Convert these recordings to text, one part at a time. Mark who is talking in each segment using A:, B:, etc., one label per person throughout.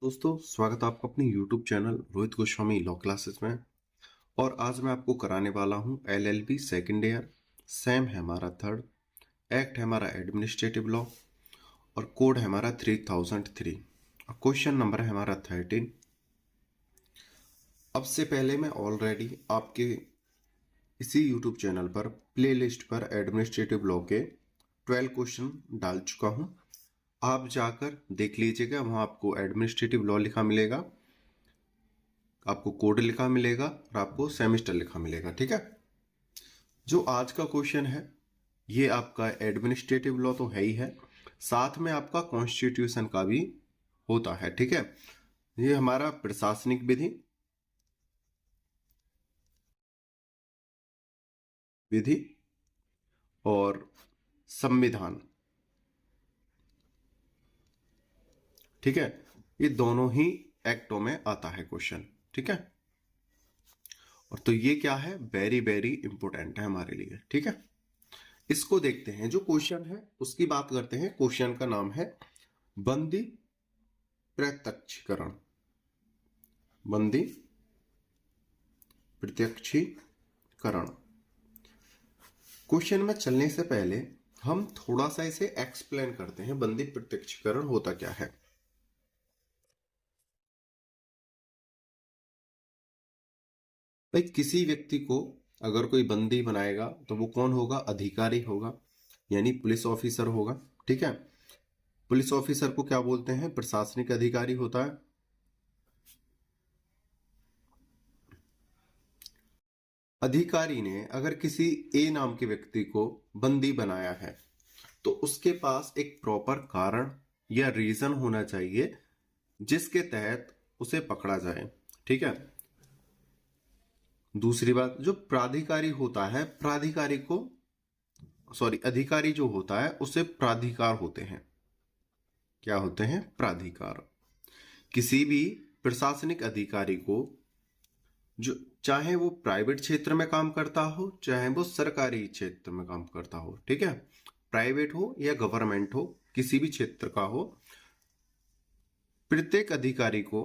A: दोस्तों, स्वागत है आपका अपने YouTube channel Rohit Goswami law classes में। और आज मैं आपको कराने वाला हूं LLB सेकेंड ईयर। सेम है हमारा थर्ड, एक्ट है हमारा एडमिनिस्ट्रेटिव लॉ और कोड है हमारा 3003 और क्वेश्चन नंबर है हमारा 13। अब से पहले मैं ऑलरेडी आपके इसी YouTube चैनल पर प्लेलिस्ट पर एडमिनिस्ट्रेटिव लॉ के 12 क्वेश्चन डाल चुका हूं। आप जाकर देख लीजिएगा, वहां आपको एडमिनिस्ट्रेटिव लॉ लिखा मिलेगा, आपको कोड लिखा मिलेगा और आपको सेमेस्टर लिखा मिलेगा। ठीक है, जो आज का क्वेश्चन है ये आपका एडमिनिस्ट्रेटिव लॉ तो है ही है, साथ में आपका कॉन्स्टिट्यूशन का भी होता है। ठीक है, ये हमारा प्रशासनिक विधि और संविधान, ठीक है, ये दोनों ही एक्टों में आता है क्वेश्चन। ठीक है, और तो ये क्या है, वेरी वेरी इंपॉर्टेंट है हमारे लिए। ठीक है, इसको देखते हैं। जो क्वेश्चन है उसकी बात करते हैं। क्वेश्चन का नाम है बंदी प्रत्यक्षीकरण। बंदी प्रत्यक्षीकरण। क्वेश्चन में चलने से पहले हम थोड़ा सा इसे एक्सप्लेन करते हैं। बंदी प्रत्यक्षीकरण होता क्या है। भाई, किसी व्यक्ति को अगर कोई बंदी बनाएगा तो वो कौन होगा, अधिकारी होगा, यानी पुलिस ऑफिसर होगा। ठीक है, पुलिस ऑफिसर को क्या बोलते हैं, प्रशासनिक अधिकारी होता है। अधिकारी ने अगर किसी ए नाम के व्यक्ति को बंदी बनाया है तो उसके पास एक प्रॉपर कारण या रीजन होना चाहिए जिसके तहत उसे पकड़ा जाए। ठीक है, दूसरी बात, जो प्राधिकारी होता है, प्राधिकारी को अधिकारी जो होता है उसे प्राधिकार होते हैं। क्या होते हैं, प्राधिकार। किसी भी प्रशासनिक अधिकारी को, जो चाहे वो प्राइवेट क्षेत्र में काम करता हो चाहे वो सरकारी क्षेत्र में काम करता हो, ठीक है, प्राइवेट हो या गवर्नमेंट हो, किसी भी क्षेत्र का हो, प्रत्येक अधिकारी को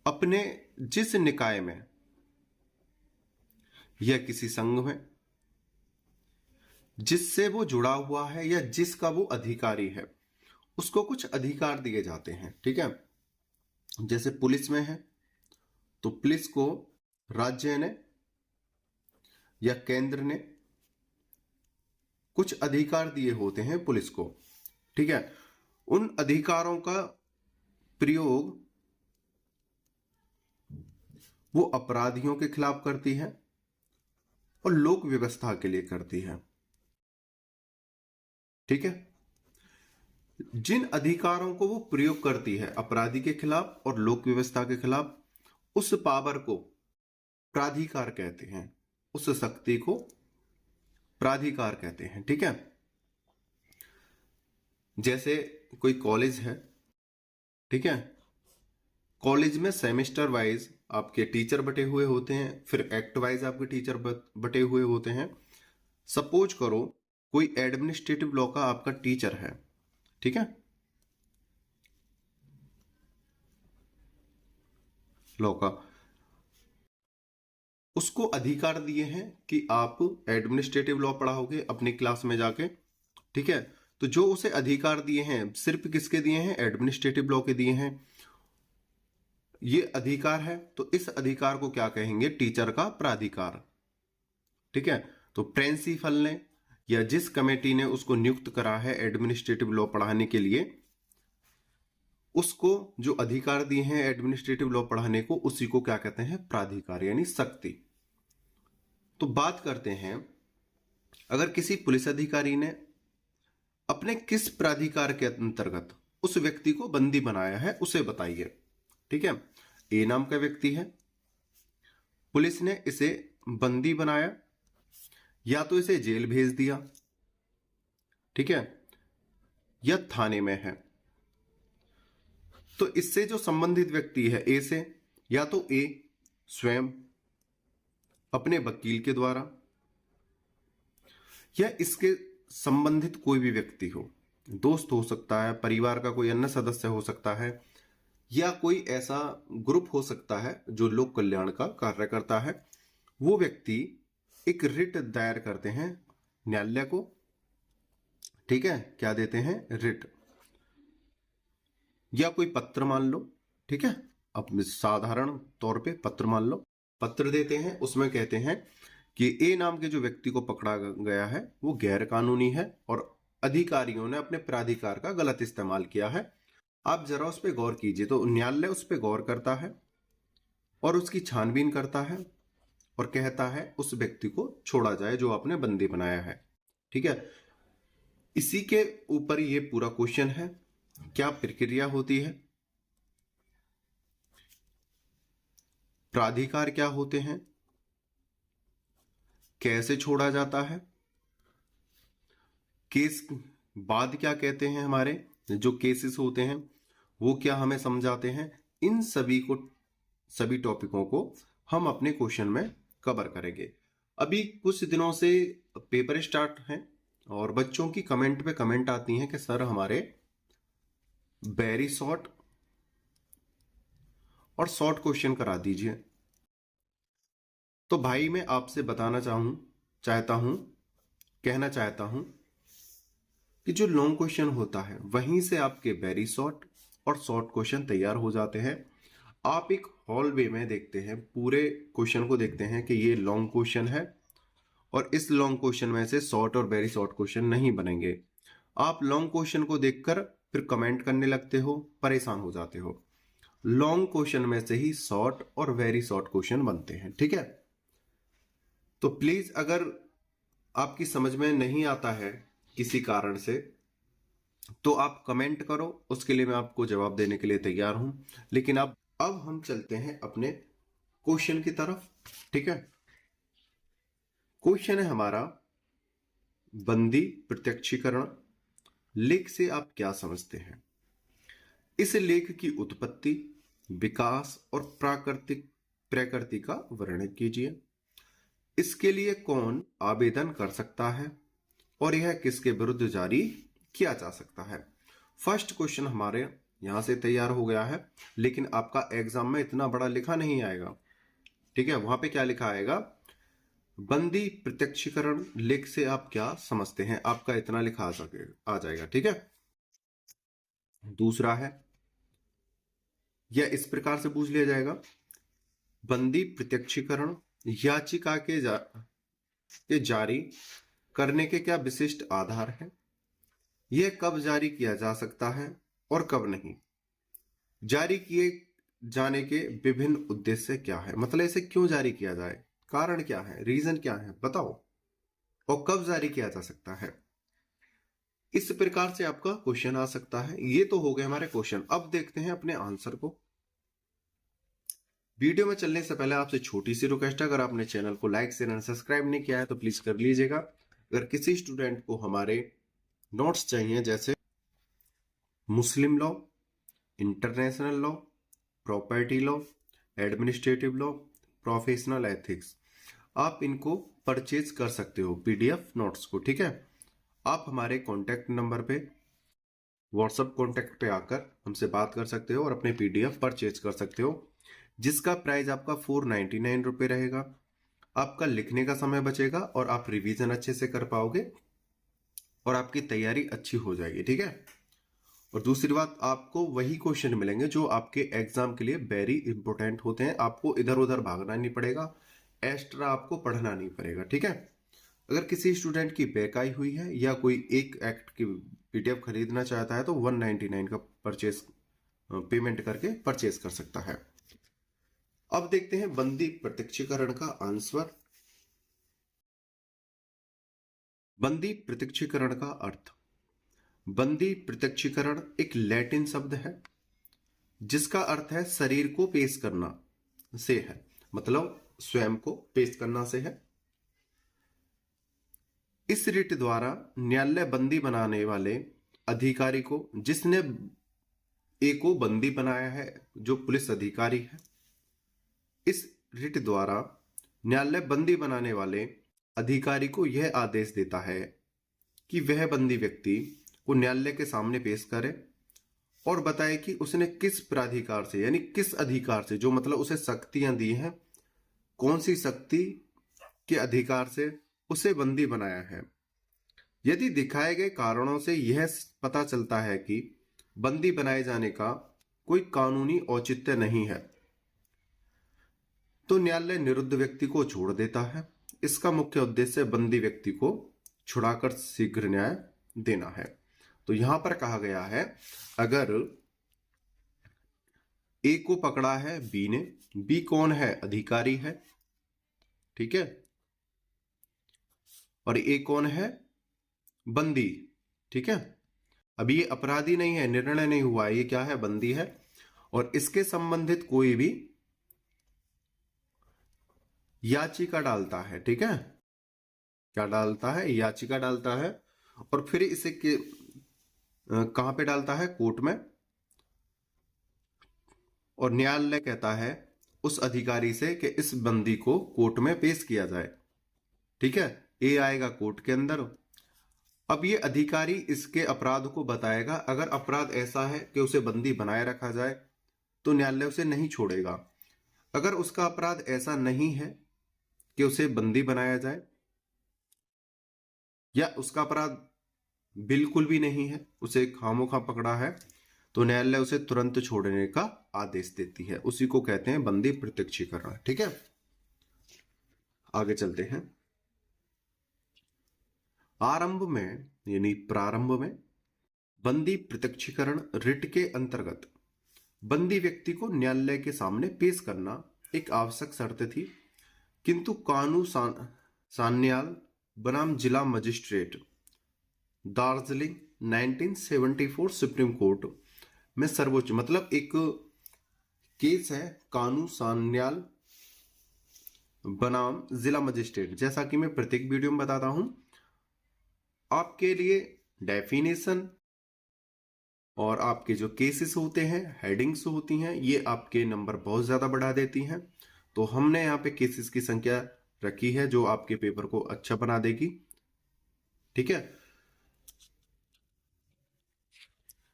A: अपने जिस निकाय में या किसी संघ में जिससे वो जुड़ा हुआ है या जिसका वो अधिकारी है उसको कुछ अधिकार दिए जाते हैं। ठीक है, जैसे पुलिस में है तो पुलिस को राज्य ने या केंद्र ने कुछ अधिकार दिए होते हैं पुलिस को। ठीक है, उन अधिकारों का प्रयोग वो अपराधियों के खिलाफ करती है और लोक व्यवस्था के लिए करती है। ठीक है, जिन अधिकारों को वो प्रयोग करती है अपराधी के खिलाफ और लोक व्यवस्था के खिलाफ, उस पावर को प्राधिकार कहते हैं, उस शक्ति को प्राधिकार कहते हैं। ठीक है, जैसे कोई कॉलेज है, ठीक है, कॉलेज में सेमेस्टर वाइज आपके टीचर बटे हुए होते हैं, फिर एक्ट वाइज आपके टीचर बटे हुए होते हैं। सपोज करो कोई एडमिनिस्ट्रेटिव लॉ का आपका टीचर है, ठीक है, लॉ का, उसको अधिकार दिए हैं कि आप एडमिनिस्ट्रेटिव लॉ पढ़ाओगे अपनी क्लास में जाके। ठीक है, तो जो उसे अधिकार दिए हैं सिर्फ किसके दिए हैं, एडमिनिस्ट्रेटिव लॉ के दिए हैं। ये अधिकार है तो इस अधिकार को क्या कहेंगे, टीचर का प्राधिकार। ठीक है, तो प्रिंसिपल ने या जिस कमेटी ने उसको नियुक्त करा है एडमिनिस्ट्रेटिव लॉ पढ़ाने के लिए, उसको जो अधिकार दिए हैं एडमिनिस्ट्रेटिव लॉ पढ़ाने को, उसी को क्या कहते हैं, प्राधिकार यानी शक्ति। तो बात करते हैं, अगर किसी पुलिस अधिकारी ने अपने किस प्राधिकार के अंतर्गत उस व्यक्ति को बंदी बनाया है उसे बताइए। ठीक है, ए नाम का व्यक्ति है, पुलिस ने इसे बंदी बनाया या तो इसे जेल भेज दिया, ठीक है, या थाने में है, तो इससे जो संबंधित व्यक्ति है ए से, या तो ए स्वयं अपने वकील के द्वारा या इसके संबंधित कोई भी व्यक्ति हो, दोस्त हो सकता है, परिवार का कोई अन्य सदस्य हो सकता है, या कोई ऐसा ग्रुप हो सकता है जो लोक कल्याण का कार्य करता है। वो व्यक्ति एक रिट दायर करते हैं न्यायालय को, ठीक है, क्या देते हैं, रिट, या कोई पत्र मान लो, ठीक है, अब साधारण तौर पे पत्र मान लो, पत्र देते हैं, उसमें कहते हैं कि ए नाम के जो व्यक्ति को पकड़ा गया है वो गैर कानूनी है और अधिकारियों ने अपने प्राधिकार का गलत इस्तेमाल किया है। आप जरा उस पर गौर कीजिए। तो न्यायालय उस पर गौर करता है और उसकी छानबीन करता है और कहता है उस व्यक्ति को छोड़ा जाए जो आपने बंदी बनाया है, ठीक है। इसी के ऊपर ये पूरा क्वेश्चन है। क्या प्रक्रिया होती है, प्राधिकार क्या होते हैं, कैसे छोड़ा जाता है, केस बाद क्या कहते हैं, हमारे जो केसेस होते हैं वो क्या हमें समझाते हैं, इन सभी टॉपिकों को हम अपने क्वेश्चन में कवर करेंगे। अभी कुछ दिनों से पेपर स्टार्ट हैं और बच्चों की कमेंट पे कमेंट आती हैं कि सर हमारे वेरी शॉर्ट और शॉर्ट क्वेश्चन करा दीजिए। तो भाई मैं आपसे कहना चाहता हूं कि जो लॉन्ग क्वेश्चन होता है वहीं से आपके वेरी शॉर्ट और शॉर्ट क्वेश्चन तैयार हो जाते हैं। आप एक हॉल वे में देखते हैं, पूरे क्वेश्चन को देखते हैं कि ये लॉन्ग क्वेश्चन है और इस लॉन्ग क्वेश्चन में से शॉर्ट और वेरी शॉर्ट क्वेश्चन नहीं बनेंगे। आप लॉन्ग क्वेश्चन को देखकर फिर कमेंट करने लगते हो, परेशान हो जाते हो। लॉन्ग क्वेश्चन में से ही शॉर्ट और वेरी शॉर्ट क्वेश्चन बनते हैं, ठीक है। तो प्लीज अगर आपकी समझ में नहीं आता है किसी कारण से तो आप कमेंट करो, उसके लिए मैं आपको जवाब देने के लिए तैयार हूं। लेकिन अब हम चलते हैं अपने क्वेश्चन की तरफ, ठीक है। क्वेश्चन है हमारा, बंदी प्रत्यक्षीकरण लेख से आप क्या समझते हैं? इस लेख की उत्पत्ति, विकास और प्रकृति का वर्णन कीजिए। इसके लिए कौन आवेदन कर सकता है और यह किसके विरुद्ध जारी किया जा सकता है? फर्स्ट क्वेश्चन हमारे यहां से तैयार हो गया है, लेकिन आपका एग्जाम में इतना बड़ा लिखा नहीं आएगा, ठीक है। वहां पे क्या लिखा आएगा, बंदी प्रत्यक्षीकरण लेख से आप क्या समझते हैं, आपका इतना लिखा आ जाएगा, ठीक है। दूसरा है, या इस प्रकार से पूछ लिया जाएगा, बंदी प्रत्यक्षीकरण याचिका के जारी करने के क्या विशिष्ट आधार है? यह कब जारी किया जा सकता है और कब नहीं? जारी किए जाने के विभिन्न उद्देश्य क्या है, मतलब इसे क्यों जारी किया जाए, कारण क्या है, रीजन क्या है, बताओ, और कब जारी किया जा सकता है। इस प्रकार से आपका क्वेश्चन आ सकता है। ये तो हो गए हमारे क्वेश्चन। अब देखते हैं अपने आंसर को। वीडियो में चलने से पहले आपसे छोटी सी रिक्वेस्ट है, अगर आपने चैनल को लाइक शेयर एंड सब्सक्राइब नहीं किया है तो प्लीज कर लीजिएगा। अगर किसी स्टूडेंट को हमारे नोट्स चाहिए जैसे मुस्लिम law, international law, property law, administrative law, professional ethics, आप इनको परचेज कर सकते हो पीडीएफ नोट्स को, ठीक है। आप हमारे कॉन्टैक्ट नंबर पे, व्हाट्सएप कॉन्टैक्ट पे आकर हमसे बात कर सकते हो और अपने पीडीएफ परचेज कर सकते हो, जिसका प्राइस आपका 499 रुपये रहेगा। आपका लिखने का समय बचेगा और आप रिवीजन अच्छे से कर पाओगे और आपकी तैयारी अच्छी हो जाएगी, ठीक है। और दूसरी बात, आपको वही क्वेश्चन मिलेंगे जो आपके एग्जाम के लिए वेरी इंपॉर्टेंट होते हैं। आपको इधर उधर भागना नहीं पड़ेगा, एक्स्ट्रा आपको पढ़ना नहीं पड़ेगा, ठीक है। अगर किसी स्टूडेंट की बैक आई हुई है या कोई एक एक्ट की पीडीएफ खरीदना चाहता है तो 199 का पेमेंट करके परचेज कर सकता है। अब देखते हैं बंदी प्रत्यक्षीकरण का आंसर। बंदी प्रत्यक्षीकरण का अर्थ, बंदी प्रत्यक्षीकरण एक लैटिन शब्द है जिसका अर्थ है शरीर को पेश करना से है, मतलब स्वयं को पेश करना से है। इस रिट द्वारा न्यायालय बंदी बनाने वाले अधिकारी को, जिसने ए को बंदी बनाया है, जो पुलिस अधिकारी है, इस रिट द्वारा न्यायालय बंदी बनाने वाले अधिकारी को यह आदेश देता है कि वह बंदी व्यक्ति को न्यायालय के सामने पेश करे और बताए कि उसने किस प्राधिकार से, यानी किस अधिकार से, जो मतलब उसे शक्तियां दी हैं, कौन सी शक्ति के अधिकार से उसे बंदी बनाया है। यदि दिखाए गए कारणों से यह पता चलता है कि बंदी बनाए जाने का कोई कानूनी औचित्य नहीं है, तो न्यायालय निरुद्ध व्यक्ति को छोड़ देता है। इसका मुख्य उद्देश्य बंदी व्यक्ति को छुड़ाकर शीघ्र न्याय देना है। तो यहां पर कहा गया है, अगर ए को पकड़ा है बी ने, बी कौन है, अधिकारी है, ठीक है, और ए कौन है, बंदी, ठीक है। अभी ये अपराधी नहीं है, निर्णय नहीं हुआ है, ये क्या है, बंदी है, और इसके संबंधित कोई भी याचिका डालता है, ठीक है, क्या डालता है, याचिका डालता है, और फिर इसे कहां पे डालता है, कोर्ट में, और न्यायालय कहता है उस अधिकारी से कि इस बंदी को कोर्ट में पेश किया जाए, ठीक है। ए आएगा कोर्ट के अंदर। अब ये अधिकारी इसके अपराध को बताएगा। अगर अपराध ऐसा है कि उसे बंदी बनाए रखा जाए तो न्यायालय उसे नहीं छोड़ेगा। अगर उसका अपराध ऐसा नहीं है कि उसे बंदी बनाया जाए, या उसका अपराध बिल्कुल भी नहीं है, उसे खामोखा पकड़ा है, तो न्यायालय उसे तुरंत छोड़ने का आदेश देती है। उसी को कहते हैं बंदी प्रत्यक्षीकरण, ठीक है। आगे चलते हैं। आरंभ में यानी प्रारंभ में बंदी प्रत्यक्षीकरण रिट के अंतर्गत बंदी व्यक्ति को न्यायालय के सामने पेश करना एक आवश्यक शर्त थी, किंतु कानू सान्याल बनाम जिला मजिस्ट्रेट दार्जिलिंग 1974 सुप्रीम कोर्ट में सर्वोच्च, मतलब एक केस है कानू सान्याल बनाम जिला मजिस्ट्रेट, जैसा कि मैं प्रत्येक वीडियो में बताता हूं, आपके लिए डेफिनेशन और आपके जो केसेस होते हैं, हेडिंग्स होती हैं, ये आपके नंबर बहुत ज्यादा बढ़ा देती हैं। तो हमने यहाँ पे केसेस की संख्या रखी है जो आपके पेपर को अच्छा बना देगी, ठीक है।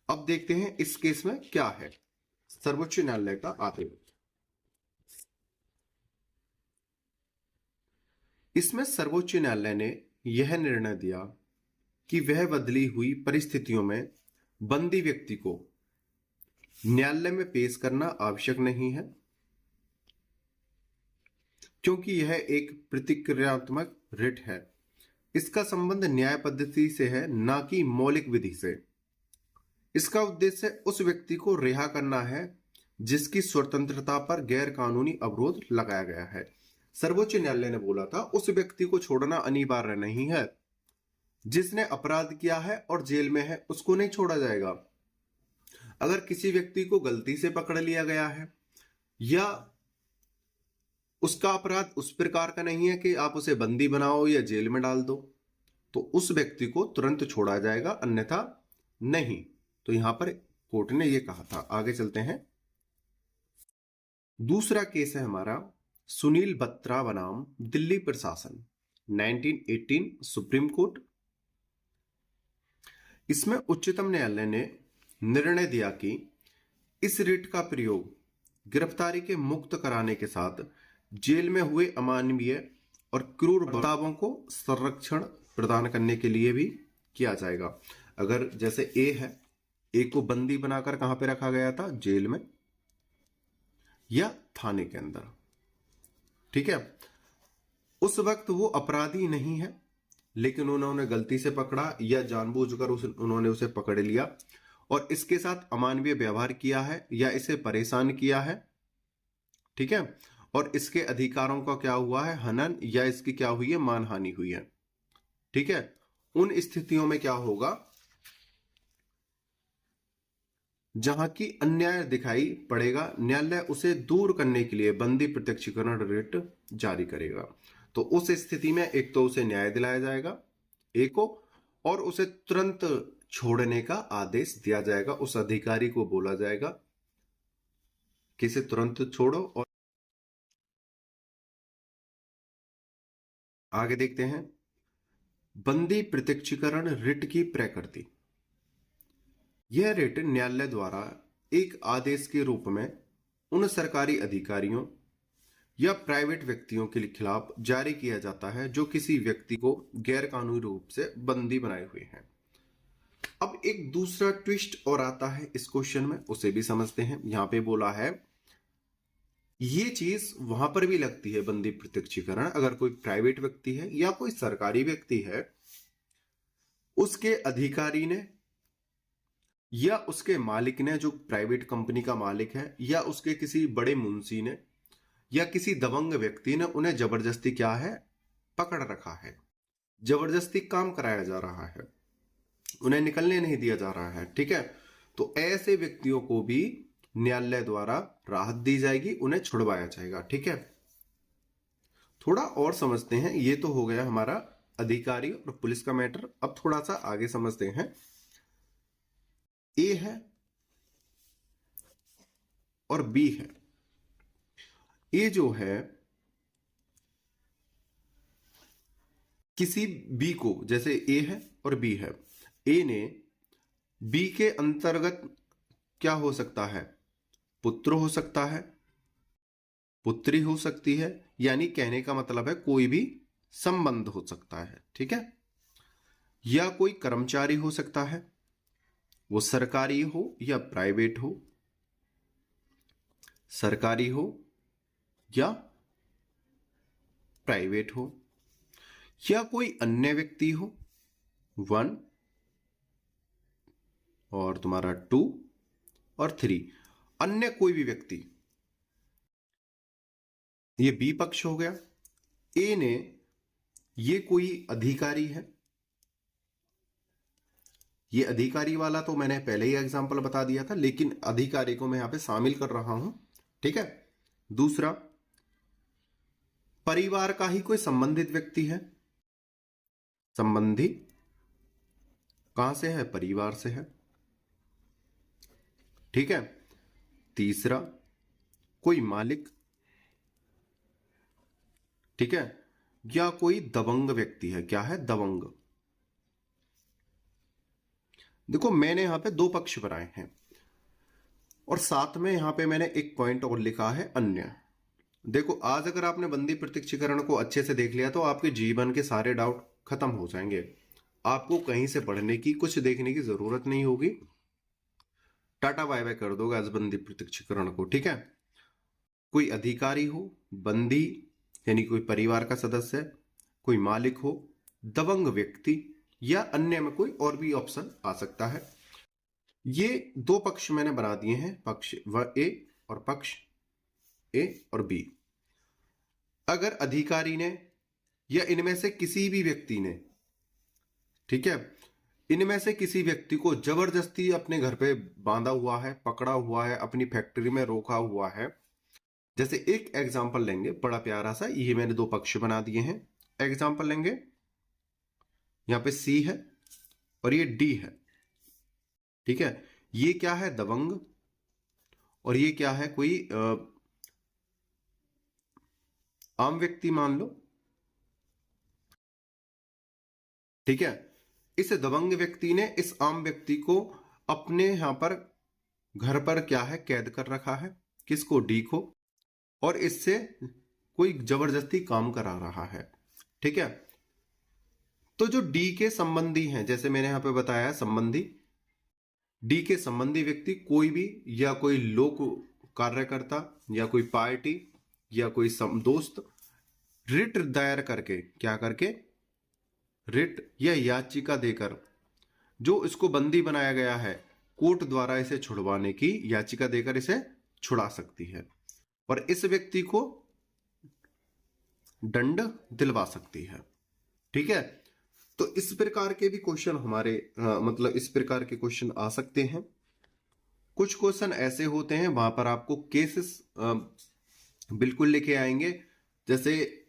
A: अब देखते हैं इस केस में क्या है सर्वोच्च न्यायालय का आदेश। इसमें सर्वोच्च न्यायालय ने यह निर्णय दिया कि वह बदली हुई परिस्थितियों में बंदी व्यक्ति को न्यायालय में पेश करना आवश्यक नहीं है, क्योंकि यह एक प्रतिक्रियात्मक रिट है। इसका संबंध न्याय पद्धति से है, ना कि मौलिक विधि से। इसका उद्देश्य उस व्यक्ति को रिहा करना है जिसकी स्वतंत्रता पर गैर कानूनी अवरोध लगाया गया है। सर्वोच्च न्यायालय ने बोला था उस व्यक्ति को छोड़ना अनिवार्य नहीं है, जिसने अपराध किया है और जेल में है उसको नहीं छोड़ा जाएगा। अगर किसी व्यक्ति को गलती से पकड़ लिया गया है या उसका अपराध उस प्रकार का नहीं है कि आप उसे बंदी बनाओ या जेल में डाल दो, तो उस व्यक्ति को तुरंत छोड़ा जाएगा, अन्यथा नहीं। तो यहां पर कोर्ट ने यह कहा था। आगे चलते हैं। दूसरा केस है हमारा सुनील बत्रा बनाम दिल्ली प्रशासन 1918 सुप्रीम कोर्ट। इसमें उच्चतम न्यायालय ने निर्णय दिया कि इस रिट का प्रयोग गिरफ्तारी के मुक्त कराने के साथ जेल में हुए अमानवीय और क्रूर बर्तावों को संरक्षण प्रदान करने के लिए भी किया जाएगा। अगर जैसे ए है, ए को बंदी बनाकर कहां पे रखा गया था, जेल में या थाने के अंदर, ठीक है। उस वक्त वो अपराधी नहीं है, लेकिन उन्होंने गलती से पकड़ा या जानबूझकर उन्होंने उसे पकड़ लिया और इसके साथ अमानवीय व्यवहार किया है या इसे परेशान किया है, ठीक है, और इसके अधिकारों का क्या हुआ है, हनन, या इसकी क्या हुई है, मानहानि हुई है, ठीक है। उन स्थितियों में क्या होगा, जहां की अन्याय दिखाई पड़ेगा, न्यायालय उसे दूर करने के लिए बंदी प्रत्यक्षीकरण रिट जारी करेगा। तो उस स्थिति में एक तो उसे न्याय दिलाया जाएगा ए को, और उसे तुरंत छोड़ने का आदेश दिया जाएगा। उस अधिकारी को बोला जाएगा कि इसे तुरंत छोड़ो। और आगे देखते हैं बंदी प्रत्यक्षीकरण रिट की प्रकृति। यह रिट न्यायालय द्वारा एक आदेश के रूप में उन सरकारी अधिकारियों या प्राइवेट व्यक्तियों के खिलाफ जारी किया जाता है जो किसी व्यक्ति को गैर कानूनी रूप से बंदी बनाए हुए हैं। अब एक दूसरा ट्विस्ट और आता है इस क्वेश्चन में, उसे भी समझते हैं। यहां पे बोला है ये चीज वहां पर भी लगती है बंदी प्रत्यक्षीकरण, अगर कोई प्राइवेट व्यक्ति है या कोई सरकारी व्यक्ति है, उसके अधिकारी ने या उसके मालिक ने, जो प्राइवेट कंपनी का मालिक है, या उसके किसी बड़े मुंशी ने या किसी दबंग व्यक्ति ने उन्हें जबरदस्ती क्या है, पकड़ रखा है, जबरदस्ती काम कराया जा रहा है, उन्हें निकलने नहीं दिया जा रहा है। ठीक है, तो ऐसे व्यक्तियों को भी न्यायालय द्वारा राहत दी जाएगी, उन्हें छुड़वाया जाएगा। ठीक है, थोड़ा और समझते हैं। ये तो हो गया हमारा अधिकारी और पुलिस का मैटर। अब थोड़ा सा आगे समझते हैं। ए है और बी है। ए जो है किसी बी को, जैसे ए है और बी है, ए ने बी के अंतर्गत क्या हो सकता है, पुत्र हो सकता है, पुत्री हो सकती है, यानी कहने का मतलब है कोई भी संबंध हो सकता है। ठीक है, या कोई कर्मचारी हो सकता है, वो सरकारी हो या प्राइवेट हो, सरकारी हो या प्राइवेट हो, या कोई अन्य व्यक्ति हो, 1 और तुम्हारा 2 और 3, अन्य कोई भी व्यक्ति। ये बी पक्ष हो गया। ए ने, ये कोई अधिकारी है, ये अधिकारी वाला तो मैंने पहले ही एग्जांपल बता दिया था, लेकिन अधिकारी को मैं यहां पे शामिल कर रहा हूं। ठीक है, दूसरा परिवार का ही कोई संबंधित व्यक्ति है, संबंधी कहां से है, परिवार से है। ठीक है, तीसरा कोई मालिक, ठीक है, या कोई दबंग व्यक्ति है, क्या है, दबंग। देखो मैंने यहां पे 2 पक्ष बनाए हैं और साथ में यहां पे मैंने एक पॉइंट और लिखा है, अन्य। देखो आज अगर आपने बंदी प्रत्यक्षीकरण को अच्छे से देख लिया तो आपके जीवन के सारे डाउट खत्म हो जाएंगे। आपको कहीं से पढ़ने की, कुछ देखने की जरूरत नहीं होगी। टाटा बाय बाय कर दोगे आज बंदी प्रत्यक्षीकरण को। ठीक है, कोई अधिकारी हो, बंदी यानी कोई परिवार का सदस्य, कोई मालिक हो, दबंग व्यक्ति, या अन्य में कोई और भी ऑप्शन आ सकता है। ये 2 पक्ष मैंने बना दिए हैं, पक्ष ए और पक्ष ए और बी। अगर अधिकारी ने या इनमें से किसी भी व्यक्ति ने, ठीक है, इनमें से किसी व्यक्ति को जबरदस्ती अपने घर पे बांधा हुआ है, पकड़ा हुआ है, अपनी फैक्ट्री में रोका हुआ है, जैसे एक एग्जाम्पल लेंगे बड़ा प्यारा सा, ये मैंने 2 पक्ष बना दिए हैं। एग्जाम्पल लेंगे, यहां पे सी है और ये डी है। ठीक है, ये क्या है, दबंग, और ये क्या है, कोई आम व्यक्ति मान लो। ठीक है, इस दबंग व्यक्ति ने इस आम व्यक्ति को अपने यहां पर घर पर क्या है, कैद कर रखा है, किसको, डी को, और इससे कोई जबरदस्ती काम करा रहा है। ठीक है, तो जो डी के संबंधी हैं, जैसे मैंने यहां पे बताया संबंधी, डी के संबंधी व्यक्ति कोई भी, या कोई लोक कार्यकर्ता, या कोई पार्टी, या कोई दोस्त, रिट दायर करके, क्या करके, रिट या याचिका देकर, जो इसको बंदी बनाया गया है, कोर्ट द्वारा इसे छुड़वाने की याचिका देकर इसे छुड़ा सकती है और इस व्यक्ति को दंड दिलवा सकती है। ठीक है, तो इस प्रकार के भी क्वेश्चन हमारे मतलब इस प्रकार के क्वेश्चन आ सकते हैं। कुछ क्वेश्चन ऐसे होते हैं वहां पर आपको केसेस बिल्कुल लेके आएंगे, जैसे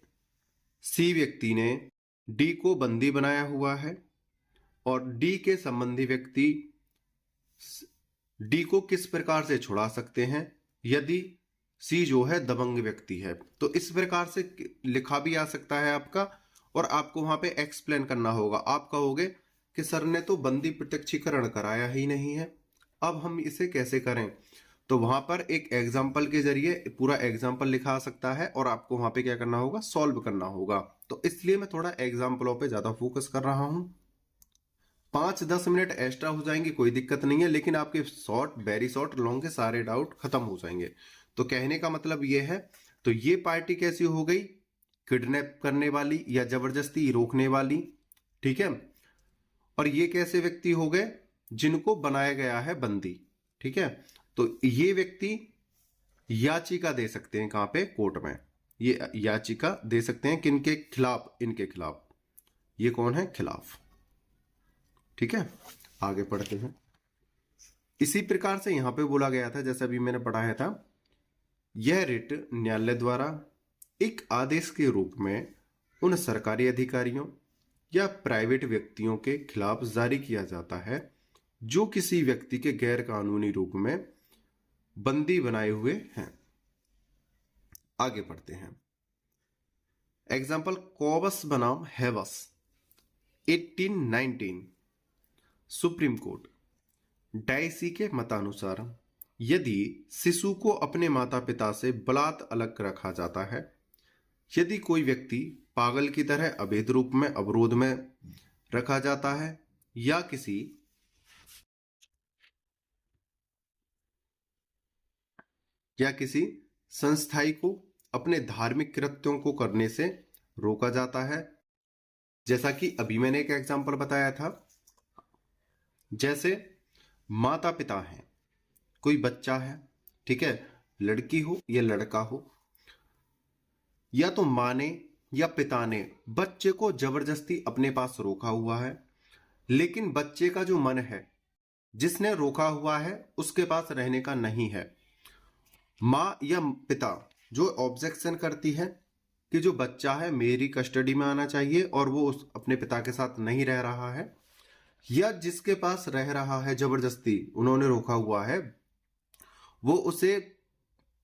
A: सी व्यक्ति ने डी को बंदी बनाया हुआ है और डी के संबंधी व्यक्ति डी को किस प्रकार से छुड़ा सकते हैं यदि सी जो है दबंग व्यक्ति है। तो इस प्रकार से लिखा भी आ सकता है आपका, और आपको वहां पे एक्सप्लेन करना होगा। आप कहोगे कि सर ने तो बंदी प्रत्यक्षीकरण कराया ही नहीं है, अब हम इसे कैसे करें, तो वहां पर एक एग्जाम्पल के जरिए पूरा एग्जाम्पल लिखा आ सकता है और आपको वहां पे क्या करना होगा, सॉल्व करना होगा। तो इसलिए मैं थोड़ा एग्जाम्पलों पे ज्यादा फोकस कर रहा हूं। 5-10 मिनट एक्स्ट्रा हो जाएंगे, कोई दिक्कत नहीं है, लेकिन आपके शॉर्ट, वेरी शॉर्ट, लॉन्ग के सारे डाउट खत्म हो जाएंगे। तो कहने का मतलब ये है, तो ये पार्टी कैसी हो गई, किडनैप करने वाली या जबरदस्ती रोकने वाली, ठीक है। और ये कैसे व्यक्ति हो गए, जिनको बनाया गया है बंदी, ठीक है। तो ये व्यक्ति याचिका दे सकते हैं कहां पे, कोर्ट में। ये याचिका दे सकते हैं किनके खिलाफ, इनके खिलाफ। ये कौन है, खिलाफ, ठीक है। आगे पढ़ते हैं। इसी प्रकार से यहां पे बोला गया था, जैसा अभी मैंने पढ़ाया था, यह रिट न्यायालय द्वारा एक आदेश के रूप में उन सरकारी अधिकारियों या प्राइवेट व्यक्तियों के खिलाफ जारी किया जाता है जो किसी व्यक्ति के गैर कानूनी रूप में बंदी बनाए हुए हैं। आगे पढ़ते हैं। एग्जाम्पल, कॉबस बनाम हैवस 1819। सुप्रीम कोर्ट, डायसी के मतानुसार यदि शिशु को अपने माता पिता से बलात् अलग रखा जाता है, यदि कोई व्यक्ति पागल की तरह अवैध रूप में अवरोध में रखा जाता है या किसी संस्थाई को अपने धार्मिक कृत्यों को करने से रोका जाता है, जैसा कि अभी मैंने एक एग्जांपल बताया था, जैसे माता पिता हैं, कोई बच्चा है, ठीक है, लड़की हो या लड़का हो, या तो माँ ने या पिता ने बच्चे को जबरदस्ती अपने पास रोका हुआ है, लेकिन बच्चे का जो मन है, जिसने रोका हुआ है, उसके पास रहने का नहीं है। माँ या पिता जो ऑब्जेक्शन करती है कि जो बच्चा है मेरी कस्टडी में आना चाहिए और वो अपने पिता के साथ नहीं रह रहा है, या जिसके पास रह रहा है जबरदस्ती उन्होंने रोका हुआ है, वो उसे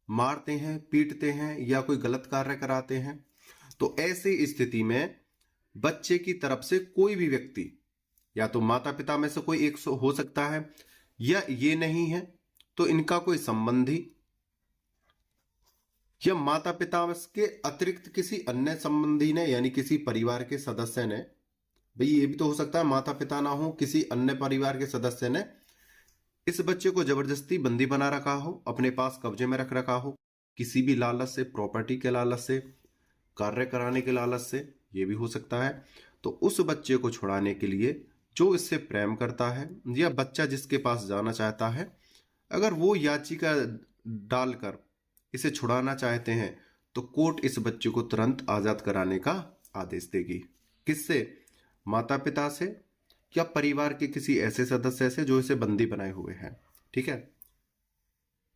A: मारते हैं, पीटते हैं या कोई गलत कार्य कराते हैं, तो ऐसी स्थिति में बच्चे की तरफ से कोई भी व्यक्ति, या तो माता पिता में से कोई एक हो सकता है, या ये नहीं है तो इनका कोई संबंधी, या माता पिता के अतिरिक्त किसी अन्य संबंधी ने, यानी किसी परिवार के सदस्य ने, भाई ये भी तो हो सकता है माता पिता ना हो, किसी अन्य परिवार के सदस्य ने इस बच्चे को जबरदस्ती बंदी बना रखा हो, अपने पास कब्जे में रख रखा हो, किसी भी लालच से, प्रॉपर्टी के लालच से, कार्य कराने के लालच से, ये भी हो सकता है। तो उस बच्चे को छुड़ाने के लिए जो इससे प्रेम करता है या बच्चा जिसके पास जाना चाहता है, अगर वो याचिका डालकर इसे छुड़ाना चाहते हैं तो कोर्ट इस बच्चे को तुरंत आजाद कराने का आदेश देगी। किससे, माता पिता से या परिवार के किसी ऐसे सदस्य से जो इसे बंदी बनाए हुए हैं, ठीक है।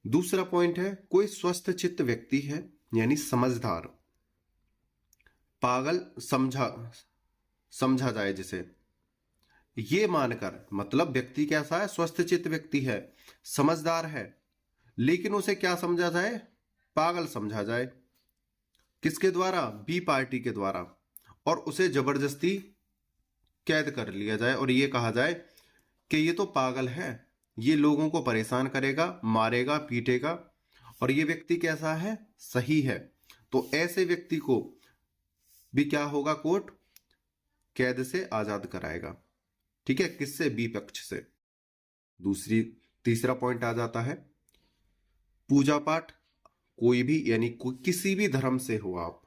A: दूसरा पॉइंट है, कोई स्वस्थ चित्त व्यक्ति है, यानी समझदार, पागल समझा जाए जिसे, ये मानकर, मतलब व्यक्ति कैसा है, स्वस्थ चित्त व्यक्ति है, समझदार है, लेकिन उसे क्या समझा जाए, पागल समझा जाए, किसके द्वारा, बी पार्टी के द्वारा, और उसे जबरदस्ती कैद कर लिया जाए और ये कहा जाए कि ये तो पागल है, ये लोगों को परेशान करेगा, मारेगा, पीटेगा, और ये व्यक्ति कैसा है, सही है। तो ऐसे व्यक्ति को भी क्या होगा, कोर्ट कैद से आजाद कराएगा, ठीक है, किससे, बी पक्ष से। तीसरा पॉइंट आ जाता है, पूजा पाठ, कोई भी, यानी किसी भी धर्म से हो आप,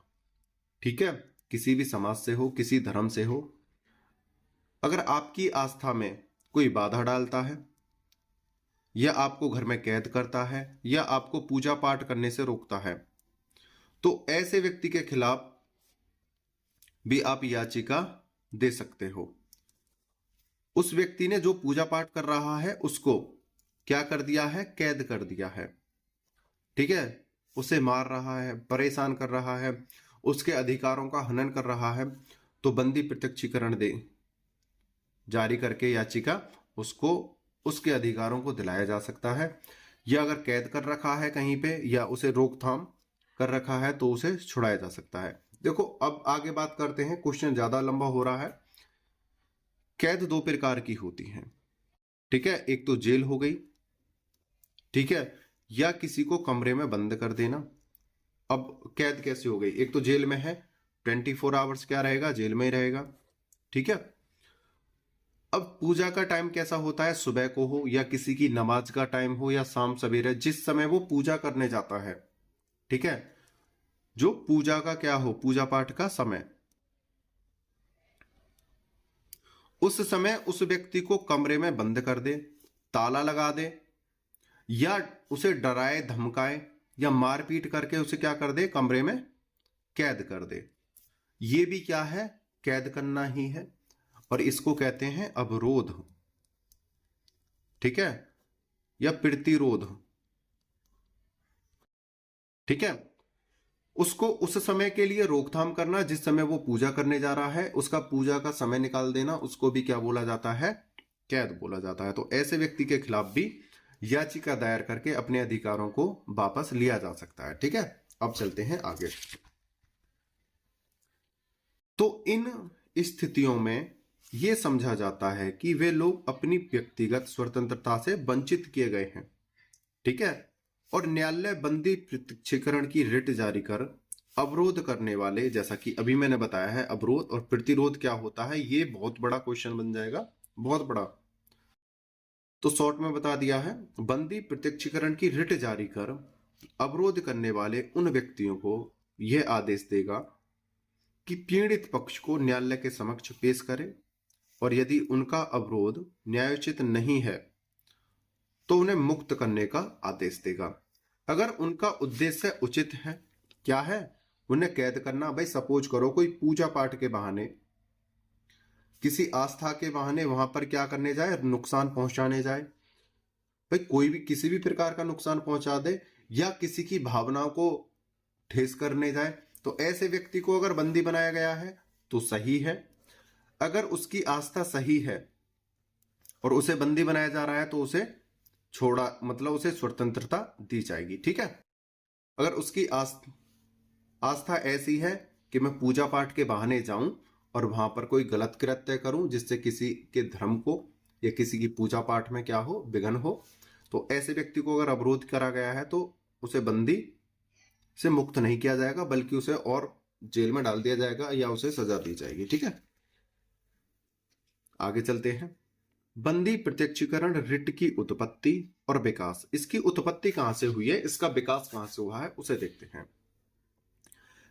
A: ठीक है, किसी भी समाज से हो, किसी धर्म से हो, अगर आपकी आस्था में कोई बाधा डालता है या आपको घर में कैद करता है या आपको पूजा पाठ करने से रोकता है, तो ऐसे व्यक्ति के खिलाफ भी आप याचिका दे सकते हो। उस व्यक्ति ने जो पूजा पाठ कर रहा है उसको क्या कर दिया है, कैद कर दिया है, ठीक है, उसे मार रहा है, परेशान कर रहा है, उसके अधिकारों का हनन कर रहा है, तो बंदी प्रत्यक्षीकरण दे जारी करके याचिका उसको उसके अधिकारों को दिलाया जा सकता है, या अगर कैद कर रखा है कहीं पे या उसे रोकथाम कर रखा है तो उसे छुड़ाया जा सकता है। देखो अब आगे बात करते हैं, क्वेश्चन ज्यादा लंबा हो रहा है। कैद दो प्रकार की होती है, ठीक है, एक तो जेल हो गई, ठीक है, या किसी को कमरे में बंद कर देना। अब कैद कैसे हो गई, एक तो जेल में है, 24 आवर्स क्या रहेगा, जेल में ही रहेगा। ठीक है, अब पूजा का टाइम कैसा होता है, सुबह को हो या किसी की नमाज का टाइम हो या शाम सवेरे, जिस समय वो पूजा करने जाता है। ठीक है, जो पूजा का क्या हो, पूजा पाठ का समय, उस समय उस व्यक्ति को कमरे में बंद कर दे, ताला लगा दे, या उसे डराए धमकाए या मारपीट करके उसे क्या कर दे, कमरे में कैद कर दे। ये भी क्या है, कैद करना ही है, और इसको कहते हैं अवरोध। ठीक है, या प्रतिरोध। ठीक है, उसको उस समय के लिए रोकथाम करना, जिस समय वो पूजा करने जा रहा है उसका पूजा का समय निकाल देना, उसको भी क्या बोला जाता है, कैद बोला जाता है। तो ऐसे व्यक्ति के खिलाफ भी याचिका दायर करके अपने अधिकारों को वापस लिया जा सकता है। ठीक है, अब चलते हैं आगे। तो इन स्थितियों में यह समझा जाता है कि वे लोग अपनी व्यक्तिगत स्वतंत्रता से वंचित किए गए हैं। ठीक है, और न्यायालय बंदी प्रत्यक्षीकरण की रिट जारी कर अवरोध करने वाले, जैसा कि अभी मैंने बताया है अवरोध और प्रतिरोध क्या होता है, ये बहुत बड़ा क्वेश्चन बन जाएगा, बहुत बड़ा। तो शॉर्ट में बता दिया है, बंदी प्रत्यक्षीकरण की रिट जारी कर अवरोध करने वाले उन व्यक्तियों को यह आदेश देगा कि पीड़ित पक्ष को न्यायालय के समक्ष पेश करे, और यदि उनका अवरोध न्यायोचित नहीं है तो उन्हें मुक्त करने का आदेश देगा। अगर उनका उद्देश्य उचित है, क्या है, उन्हें कैद करना। भाई सपोज करो कोई पूजा पाठ के बहाने, किसी आस्था के बहाने वहां पर क्या करने जाए, नुकसान पहुंचाने जाए, भाई कोई भी किसी भी प्रकार का नुकसान पहुंचा दे या किसी की भावनाओं को ठेस करने जाए, तो ऐसे व्यक्ति को अगर बंदी बनाया गया है तो सही है। अगर उसकी आस्था सही है और उसे बंदी बनाया जा रहा है तो उसे छोड़ा, मतलब उसे स्वतंत्रता दी जाएगी। ठीक है, अगर उसकी आस्था ऐसी है कि मैं पूजा पाठ के बहाने जाऊं और वहां पर कोई गलत कृत्य करूं जिससे किसी के धर्म को या किसी की पूजा पाठ में क्या हो, विघ्न हो, तो ऐसे व्यक्ति को अगर अवरोध करा गया है तो उसे बंदी से मुक्त नहीं किया जाएगा, बल्कि उसे और जेल में डाल दिया जाएगा या उसे सजा दी जाएगी। ठीक है, आगे चलते हैं। बंदी प्रत्यक्षीकरण रिट की उत्पत्ति और विकास। इसकी उत्पत्ति कहां से हुई है, इसका विकास कहां से हुआ है, उसे देखते हैं।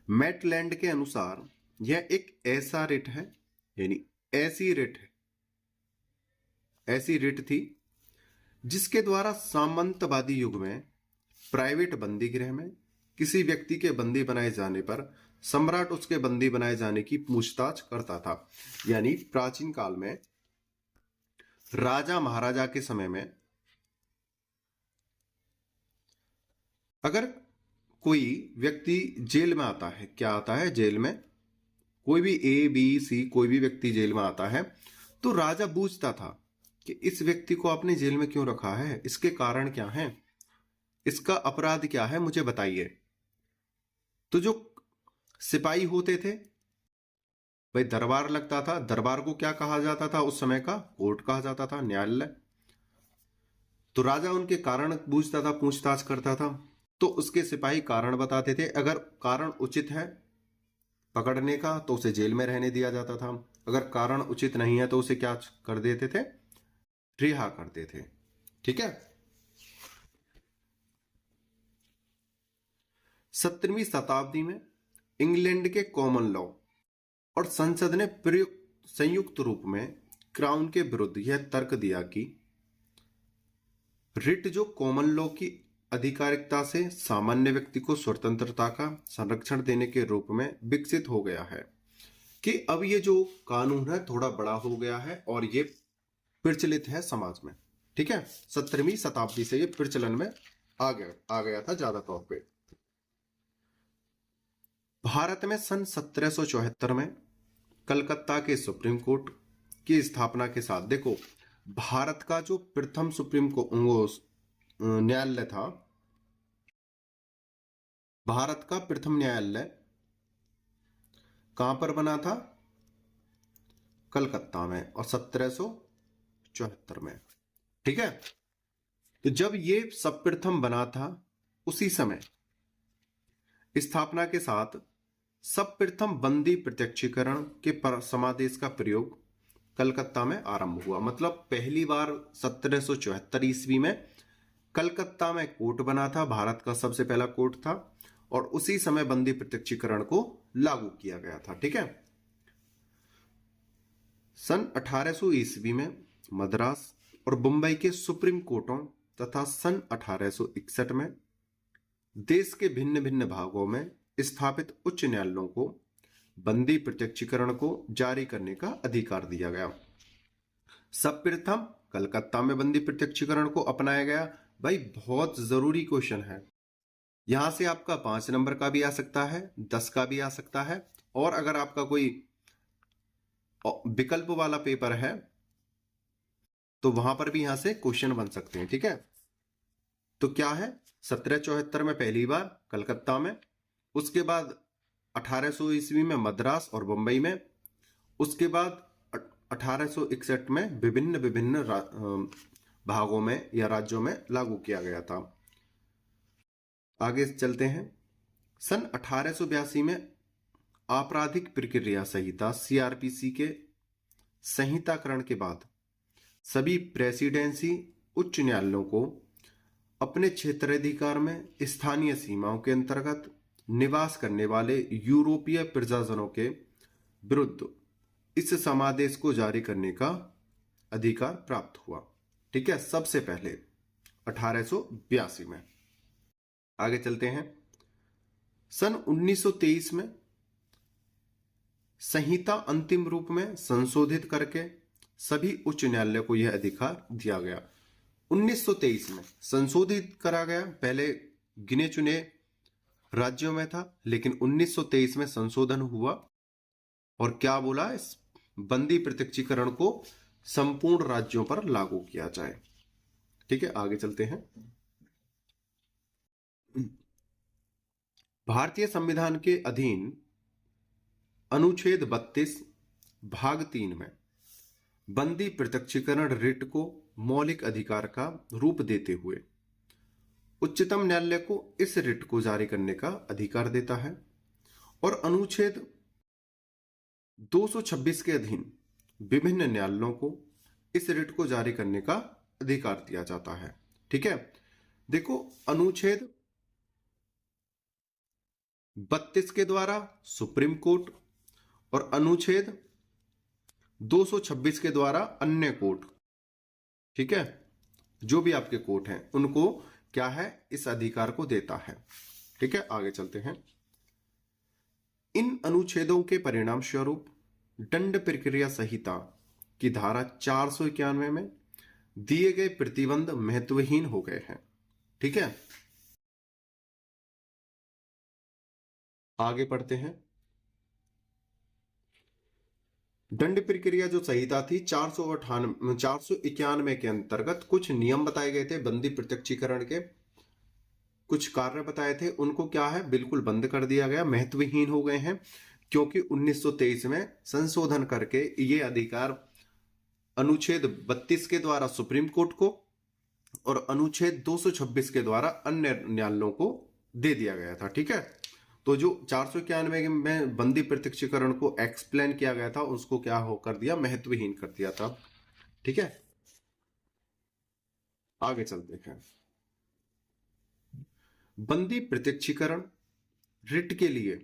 A: मैटलैंड के अनुसार यह एक ऐसा रिट है, यानी ऐसी रिट है, ऐसी रिट थी जिसके द्वारा सामंतवादी युग में प्राइवेट बंदी गृह में किसी व्यक्ति के बंदी बनाए जाने पर सम्राट उसके बंदी बनाए जाने की पूछताछ करता था। यानी प्राचीन काल में राजा महाराजा के समय में अगर कोई व्यक्ति जेल में आता है, क्या आता है, जेल में कोई भी ABC कोई भी व्यक्ति जेल में आता है, तो राजा पूछता था कि इस व्यक्ति को आपने जेल में क्यों रखा है, इसके कारण क्या हैं, इसका अपराध क्या है, मुझे बताइए। तो जो सिपाही होते थे, भाई दरबार लगता था, दरबार को क्या कहा जाता था उस समय का, कोर्ट कहा जाता था, न्यायालय। तो राजा उनके कारण पूछता था, पूछताछ करता था, तो उसके सिपाही कारण बताते थे। अगर कारण उचित है पकड़ने का तो उसे जेल में रहने दिया जाता था, अगर कारण उचित नहीं है तो उसे क्या कर देते थे, रिहा करते थे। ठीक है, 17वीं शताब्दी में इंग्लैंड के कॉमन लॉ और संसद ने संयुक्त रूप में क्राउन के विरुद्ध यह तर्क दिया कि रिट जो कॉमन लॉ की आधिकारिकता से सामान्य व्यक्ति को स्वतंत्रता का संरक्षण देने के रूप में विकसित हो गया है, कि अब ये जो कानून है थोड़ा बड़ा हो गया है और ये प्रचलित है समाज में। ठीक है, 17वीं शताब्दी से ये प्रचलन में आ गया था ज्यादा तौर पे। भारत में सन 1774 में कलकत्ता के सुप्रीम कोर्ट की स्थापना के साथ, देखो भारत का जो प्रथम सुप्रीम कोर्ट न्यायालय था, भारत का प्रथम न्यायालय कहां पर बना था, कलकत्ता में, और 1774 में। ठीक है, तो जब ये सर्वप्रथम बना था उसी समय स्थापना के साथ सर्वप्रथम बंदी प्रत्यक्षीकरण के समादेश का प्रयोग कलकत्ता में आरंभ हुआ। मतलब पहली बार 1774 ईस्वी में कलकत्ता में कोर्ट बना था, भारत का सबसे पहला कोर्ट था, और उसी समय बंदी प्रत्यक्षीकरण को लागू किया गया था। ठीक है। सन 1800 ईस्वी में मद्रास और मुंबई के सुप्रीम कोर्टों तथा सन 1861 में देश के भिन्न भिन्न भागों में स्थापित उच्च न्यायालयों को बंदी प्रत्यक्षीकरण को जारी करने का अधिकार दिया गया। सर्वप्रथम कलकत्ता में बंदी प्रत्यक्षीकरण को अपनाया गया। भाई बहुत जरूरी क्वेश्चन है, यहां से आपका 5 नंबर का भी आ सकता है, 10 का भी आ सकता है, और अगर आपका कोई विकल्प वाला पेपर है तो वहां पर भी यहां से क्वेश्चन बन सकते हैं। ठीक है। तो क्या है, 1774 में पहली बार कलकत्ता में, उसके बाद 1800 ईस्वी में मद्रास और मुंबई में, उसके बाद 1861 में विभिन्न विभिन्न भागों में या राज्यों में लागू किया गया था। आगे चलते हैं। सन 1882 में आपराधिक प्रक्रिया संहिता सीआरपीसी के संहिताकरण के बाद सभी प्रेसिडेंसी उच्च न्यायालयों को अपने क्षेत्राधिकार में स्थानीय सीमाओं के अंतर्गत निवास करने वाले यूरोपीय प्रजाजनों के विरुद्ध इस समादेश को जारी करने का अधिकार प्राप्त हुआ। ठीक है, सबसे पहले 1882 में। आगे चलते हैं। सन 1923 में संहिता अंतिम रूप में संशोधित करके सभी उच्च न्यायालय को यह अधिकार दिया गया। 1923 में संशोधित करा गया, पहले गिने चुने राज्यों में था, लेकिन 1923 में संशोधन हुआ और क्या बोला, इस बंदी प्रत्यक्षीकरण को संपूर्ण राज्यों पर लागू किया जाए। ठीक है, आगे चलते हैं। भारतीय संविधान के अधीन अनुच्छेद 32 भाग 3 में बंदी प्रत्यक्षीकरण रिट को मौलिक अधिकार का रूप देते हुए उच्चतम न्यायालय को इस रिट को जारी करने का अधिकार देता है, और अनुच्छेद 226 के अधीन विभिन्न न्यायालयों को इस रिट को जारी करने का अधिकार दिया जाता है। ठीक है, देखो अनुच्छेद 32 के द्वारा सुप्रीम कोर्ट और अनुच्छेद 226 के द्वारा अन्य कोर्ट, ठीक है, जो भी आपके कोर्ट हैं उनको क्या है, इस अधिकार को देता है। ठीक है, आगे चलते हैं। इन अनुच्छेदों के परिणाम स्वरूप दंड प्रक्रिया संहिता की धारा 491 में दिए गए प्रतिबंध महत्वहीन हो गए हैं। ठीक है, आगे पढ़ते हैं। दंड प्रक्रिया जो संहिता थी 491 के अंतर्गत कुछ नियम बताए गए थे, बंदी प्रत्यक्षीकरण के कुछ कार्य बताए थे, उनको क्या है, बिल्कुल बंद कर दिया गया, महत्वहीन हो गए हैं, क्योंकि 1923 में संशोधन करके ये अधिकार अनुच्छेद 32 के द्वारा सुप्रीम कोर्ट को और अनुच्छेद 226 के द्वारा अन्य न्यायालयों को दे दिया गया था। ठीक है, तो जो 491 में बंदी प्रत्यक्षीकरण को एक्सप्लेन किया गया था उसको क्या हो कर दिया, महत्वहीन कर दिया था। ठीक है, आगे चलते हैं। बंदी प्रत्यक्षीकरण रिट के लिए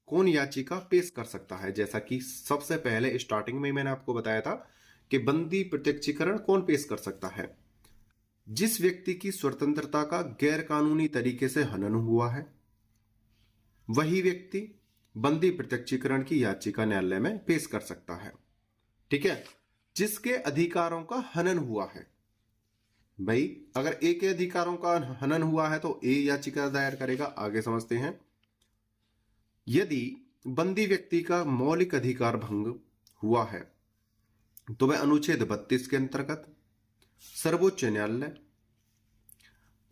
A: कौन याचिका पेश कर सकता है? जैसा कि सबसे पहले स्टार्टिंग में मैंने आपको बताया था कि बंदी प्रत्यक्षीकरण कौन पेश कर सकता है, जिस व्यक्ति की स्वतंत्रता का गैर कानूनी तरीके से हनन हुआ है वही व्यक्ति बंदी प्रत्यक्षीकरण की याचिका न्यायालय में पेश कर सकता है। ठीक है, जिसके अधिकारों का हनन हुआ है। भाई अगर ए के अधिकारों का हनन हुआ है तो ए याचिका दायर करेगा। आगे समझते हैं। यदि बंदी व्यक्ति का मौलिक अधिकार भंग हुआ है तो वह अनुच्छेद 32 के अंतर्गत सर्वोच्च न्यायालय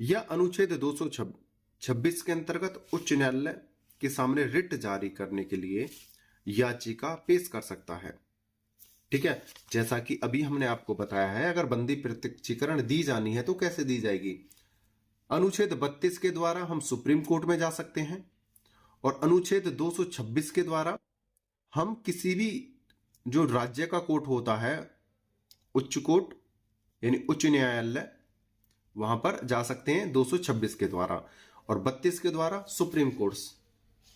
A: या अनुच्छेद 226 के अंतर्गत उच्च न्यायालय के सामने रिट जारी करने के लिए याचिका पेश कर सकता है। ठीक है, जैसा कि अभी हमने आपको बताया है, अगर बंदी प्रत्यक्षीकरण दी जानी है तो कैसे दी जाएगी। अनुच्छेद 32 के द्वारा हम सुप्रीम कोर्ट में जा सकते हैं, और अनुच्छेद 226 के द्वारा हम किसी भी जो राज्य का कोर्ट होता है, उच्च कोर्ट यानी उच्च न्यायालय, वहां पर जा सकते हैं 226 के द्वारा, और 32 के द्वारा सुप्रीम कोर्ट।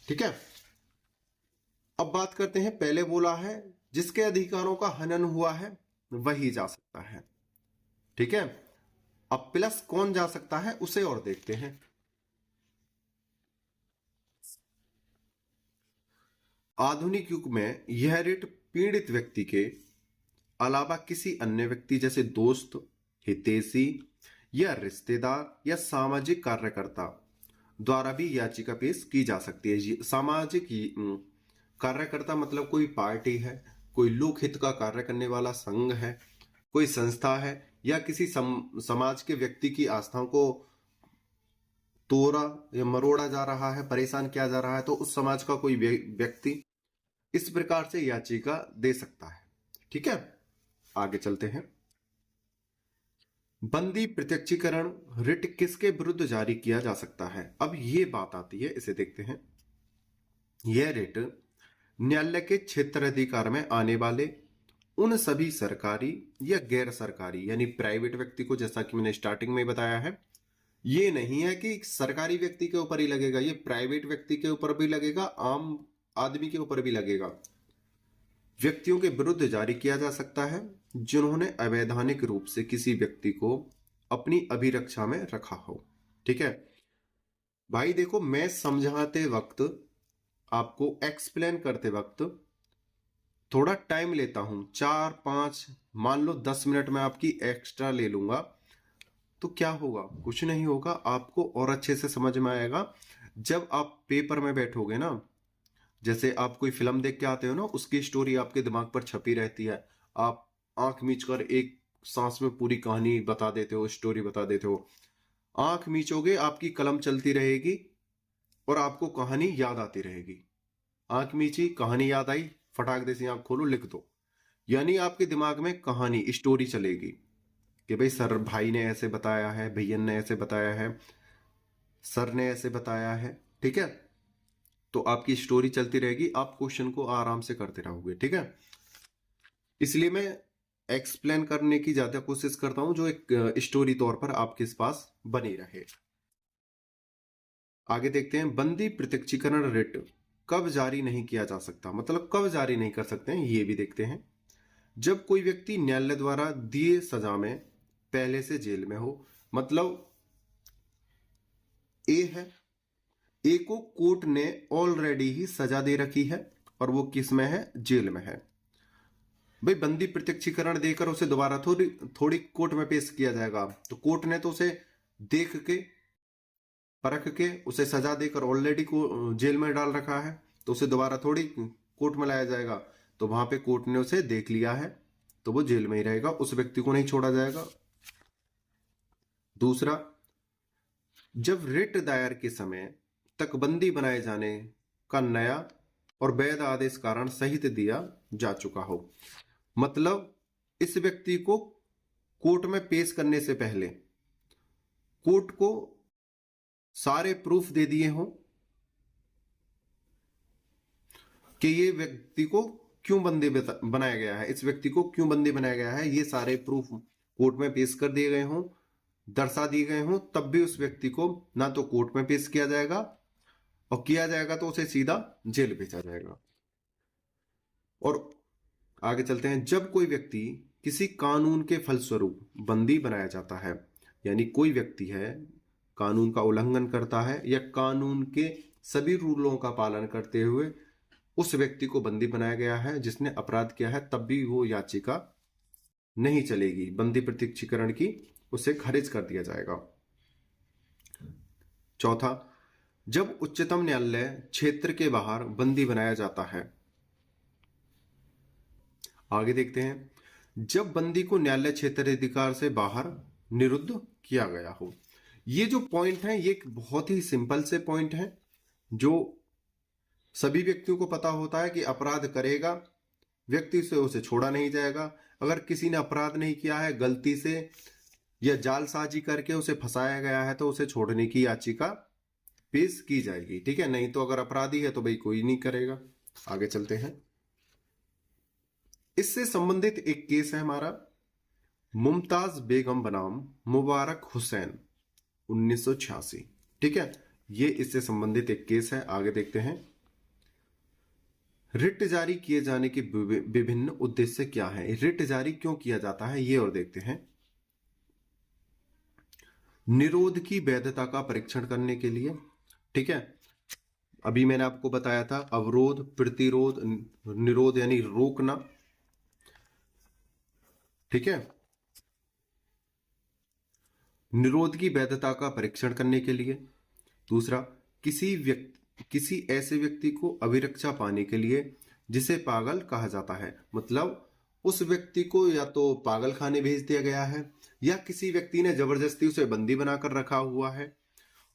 A: ठीक है, अब बात करते हैं, पहले बोला है जिसके अधिकारों का हनन हुआ है वही जा सकता है। ठीक है, अब प्लस कौन जा सकता है उसे और देखते हैं। आधुनिक युग में यह रिट पीड़ित व्यक्ति के अलावा किसी अन्य व्यक्ति जैसे दोस्त, हितैषी या रिश्तेदार या सामाजिक कार्यकर्ता द्वारा भी याचिका पेश की जा सकती है। सामाजिक कार्यकर्ता मतलब कोई पार्टी है, कोई लोक हित का कार्य करने वाला संघ है, कोई संस्था है, या किसी समाज के व्यक्ति की आस्थाओं को तोड़ा या मरोड़ा जा रहा है, परेशान किया जा रहा है, तो उस समाज का कोई व्यक्ति इस प्रकार से याचिका दे सकता है। ठीक है, आगे चलते हैं। बंदी प्रत्यक्षीकरण रिट किसके विरुद्ध जारी किया जा सकता है, अब ये बात आती है, इसे देखते हैं। यह रिट न्यायालय के क्षेत्राधिकार में आने वाले उन सभी सरकारी या गैर सरकारी यानी प्राइवेट व्यक्ति को, जैसा कि मैंने स्टार्टिंग में बताया है, ये नहीं है कि सरकारी व्यक्ति के ऊपर ही लगेगा, ये प्राइवेट व्यक्ति के ऊपर भी लगेगा, आम आदमी के ऊपर भी लगेगा। व्यक्तियों के विरुद्ध जारी किया जा सकता है जिन्होंने अवैधानिक रूप से किसी व्यक्ति को अपनी अभिरक्षा में रखा हो। ठीक है भाई, देखो मैं समझाते वक्त, आपको एक्सप्लेन करते वक्त थोड़ा टाइम लेता हूं, 4-5 मान लो 10 मिनट में आपकी एक्स्ट्रा ले लूंगा, तो क्या होगा, कुछ नहीं होगा, आपको और अच्छे से समझ में आएगा। जब आप पेपर में बैठोगे ना, जैसे आप कोई फिल्म देख के आते हो ना, उसकी स्टोरी आपके दिमाग पर छपी रहती है, आप आंख मीच कर एक सांस में पूरी कहानी बता देते हो, स्टोरी बता देते हो। आंख मीचोगे, आपकी कलम चलती रहेगी और आपको कहानी याद आती रहेगी। आंख मीची, कहानी याद आई, फटाक से आंख खोलो, लिख दो, यानी आपके दिमाग में कहानी स्टोरी चलेगी कि भाई सर भाई ने ऐसे बताया है, भैया ने ऐसे बताया है, सर ने ऐसे बताया है। ठीक है, तो आपकी स्टोरी चलती रहेगी, आप क्वेश्चन को आराम से करते रहोगे। ठीक है, इसलिए मैं एक्सप्लेन करने की ज्यादा कोशिश करता हूं जो एक स्टोरी तौर पर आपके पास बनी रहे। आगे देखते हैं, बंदी प्रत्यक्षीकरण रिट कब जारी नहीं किया जा सकता, मतलब कब जारी नहीं कर सकते हैं, ये भी देखते हैं। जब कोई व्यक्ति न्यायालय द्वारा दिए सजा में पहले से जेल में हो, मतलब ए है, ए को कोर्ट ने ऑलरेडी ही सजा दे रखी है और वो किस में है, जेल में है। भाई बंदी प्रत्यक्षीकरण देकर उसे दोबारा थोड़ी कोर्ट में पेश किया जाएगा, तो कोर्ट ने तो उसे देख के परख के उसे सजा देकर ऑलरेडी को जेल में डाल रखा है, तो उसे दोबारा थोड़ी कोर्ट में लाया जाएगा। तो वहां पे कोर्ट ने उसे देख लिया है तो वो जेल में ही रहेगा, उस व्यक्ति को नहीं छोड़ा जाएगा। दूसरा, जब रिट दायर के समय तक बंदी बनाए जाने का नया और वैध आदेश कारण सहित दिया जा चुका हो, मतलब इस व्यक्ति को कोर्ट में पेश करने से पहले कोर्ट को सारे प्रूफ दे दिए हों कि ये व्यक्ति को क्यों बंदी बनाया गया है, इस व्यक्ति को क्यों बंदी बनाया गया है, ये सारे प्रूफ कोर्ट में पेश कर दिए गए हों, दर्शा दिए गए हों, तब भी उस व्यक्ति को ना तो कोर्ट में पेश किया जाएगा, और किया जाएगा तो उसे सीधा जेल भेजा जाएगा। और आगे चलते हैं, जब कोई व्यक्ति किसी कानून के फलस्वरूप बंदी बनाया जाता है, यानी कोई व्यक्ति है कानून का उल्लंघन करता है या कानून के सभी रूलों का पालन करते हुए उस व्यक्ति को बंदी बनाया गया है जिसने अपराध किया है, तब भी वो याचिका नहीं चलेगी, बंदी प्रत्यक्षीकरण की, उसे खारिज कर दिया जाएगा। चौथा, जब उच्चतम न्यायालय क्षेत्र के बाहर बंदी बनाया जाता है, आगे देखते हैं, जब बंदी को न्यायालय क्षेत्राधिकार से बाहर निरुद्ध किया गया हो। ये जो पॉइंट है, ये एक बहुत ही सिंपल से पॉइंट है जो सभी व्यक्तियों को पता होता है कि अपराध करेगा, व्यक्ति से उसे छोड़ा नहीं जाएगा। अगर किसी ने अपराध नहीं किया है, गलती से या जालसाजी करके उसे फंसाया गया है, तो उसे छोड़ने की याचिका पेश की जाएगी। ठीक है, नहीं तो अगर अपराधी है तो भाई कोई नहीं करेगा। आगे चलते हैं। इससे संबंधित एक केस है हमारा, मुमताज बेगम बनाम मुबारक हुसैन 1986। ठीक है, ये इससे संबंधित एक केस है। आगे देखते हैं। रिट जारी किए जाने के विभिन्न उद्देश्य क्या है, रिट जारी क्यों किया जाता है, ये और देखते हैं। निरोध की वैधता का परीक्षण करने के लिए। ठीक है, अभी मैंने आपको बताया था अवरोध, प्रतिरोध, निरोध यानी रोकना। ठीक है, निरोध की वैधता का परीक्षण करने के लिए। दूसरा, किसी ऐसे व्यक्ति को अभिरक्षा पाने के लिए जिसे पागल कहा जाता है, मतलब उस व्यक्ति को या तो पागल खाने भेज दिया गया है या किसी व्यक्ति ने जबरदस्ती उसे बंदी बनाकर रखा हुआ है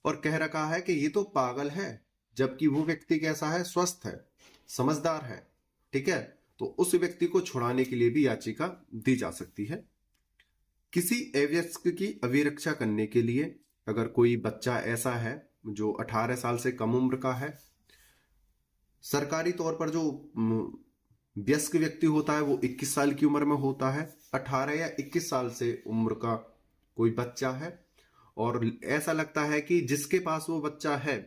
A: और कह रखा है कि ये तो पागल है, जबकि वो व्यक्ति कैसा है, स्वस्थ है, समझदार है। ठीक है, तो उस व्यक्ति को छुड़ाने के लिए भी याचिका दी जा सकती है। किसी अवयस्क की अभिरक्षा करने के लिए, अगर कोई बच्चा ऐसा है जो 18 साल से कम उम्र का है, सरकारी तौर पर जो वयस्क व्यक्ति होता है वो 21 साल की उम्र में होता है, 18 या 21 साल से उम्र का कोई बच्चा है और ऐसा लगता है कि जिसके पास वो बच्चा है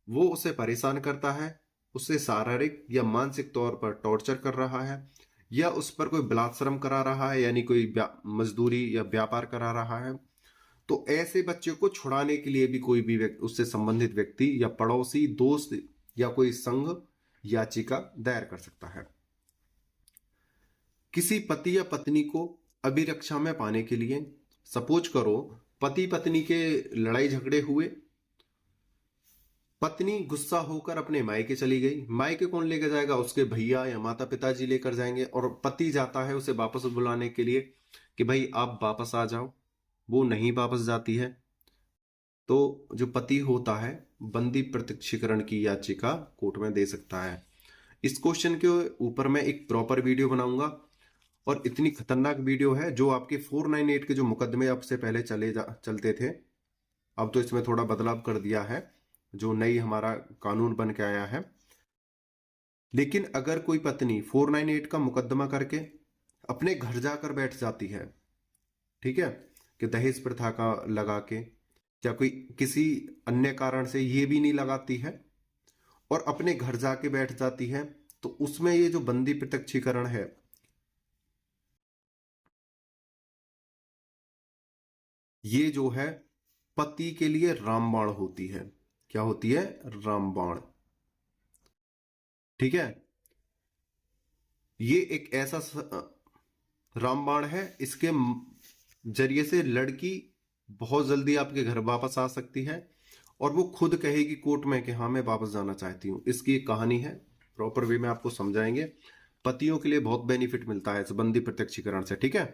A: वो उसे परेशान करता है, उससे शारीरिक या मानसिक तौर पर टॉर्चर कर रहा है या उस पर कोई बलात्सर्म करा रहा है, यानी कोई मजदूरी या व्यापार करा रहा है, तो ऐसे बच्चे को छुड़ाने के लिए भी कोई भी उससे संबंधित व्यक्ति या पड़ोसी, दोस्त या कोई संघ याचिका दायर कर सकता है। किसी पति या पत्नी को अभिरक्षा में पाने के लिए, सपोज करो पति पत्नी के लड़ाई झगड़े हुए, पत्नी गुस्सा होकर अपने मायके चली गई, मायके कौन लेकर जाएगा, उसके भैया या माता पिताजी लेकर जाएंगे और पति जाता है उसे वापस बुलाने के लिए कि भाई आप वापस आ जाओ, वो नहीं वापस जाती है, तो जो पति होता है बंदी प्रत्यक्षीकरण की याचिका कोर्ट में दे सकता है। इस क्वेश्चन के ऊपर मैं एक प्रॉपर वीडियो बनाऊंगा और इतनी खतरनाक वीडियो है जो आपके 498 के जो मुकदमे अब से पहले चलते थे, अब तो इसमें थोड़ा बदलाव कर दिया है, जो नई हमारा कानून बन के आया है। लेकिन अगर कोई पत्नी 498 का मुकदमा करके अपने घर जाकर बैठ जाती है, ठीक है, कि दहेज प्रथा का लगा के या कोई किसी अन्य कारण से ये भी नहीं लगाती है और अपने घर जाके बैठ जाती है, तो उसमें ये जो बंदी प्रत्यक्षीकरण है ये जो है पति के लिए रामबाण होती है। क्या होती है? रामबाण। ठीक है, ये एक ऐसा रामबाण है, इसके जरिए से लड़की बहुत जल्दी आपके घर वापस आ सकती है और वो खुद कहेगी कोर्ट में कि हाँ मैं वापस जाना चाहती हूँ। इसकी एक कहानी है, प्रॉपर वे में आपको समझाएंगे। पतियों के लिए बहुत बेनिफिट मिलता है इस बंदी प्रत्यक्षीकरण से। ठीक है,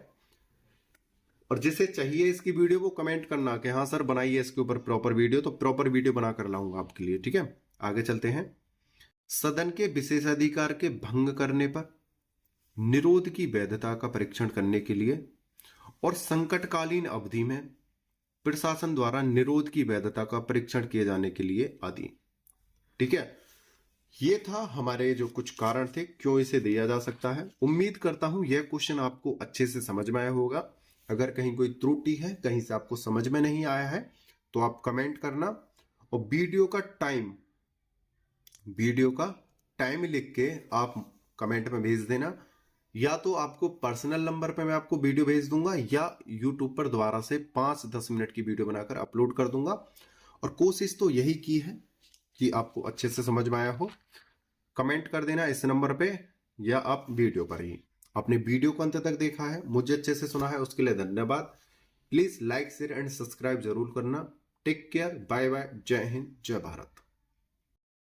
A: और जिसे चाहिए इसकी वीडियो वो कमेंट करना कि हाँ सर बनाइए इसके ऊपर प्रॉपर वीडियो, तो प्रॉपर वीडियो बना कर लाऊंगा आपके लिए। ठीक है, आगे चलते हैं। सदन के विशेषाधिकार के भंग करने पर निरोध की वैधता का परीक्षण करने के लिए और संकटकालीन अवधि में प्रशासन द्वारा निरोध की वैधता का परीक्षण किए जाने के लिए आदि। ठीक है, ये था हमारे जो कुछ कारण थे क्यों इसे दिया जा सकता है। उम्मीद करता हूं यह क्वेश्चन आपको अच्छे से समझ में आया होगा। अगर कहीं कोई त्रुटि है, कहीं से आपको समझ में नहीं आया है, तो आप कमेंट करना और वीडियो का टाइम लिख के आप कमेंट में भेज देना, या तो आपको पर्सनल नंबर पे मैं आपको वीडियो भेज दूंगा या यूट्यूब पर दोबारा से 5-10 मिनट की वीडियो बनाकर अपलोड कर दूंगा। और कोशिश तो यही की है कि आपको अच्छे से समझ में आया हो। कमेंट कर देना इस नंबर पे या आप वीडियो पर ही। आपने वीडियो को अंत तक देखा है, मुझे अच्छे से सुना है, उसके लिए धन्यवाद। Please like, share and subscribe जरूर करना। टेक केयर, बाय बाय, जय हिंद, जय भारत।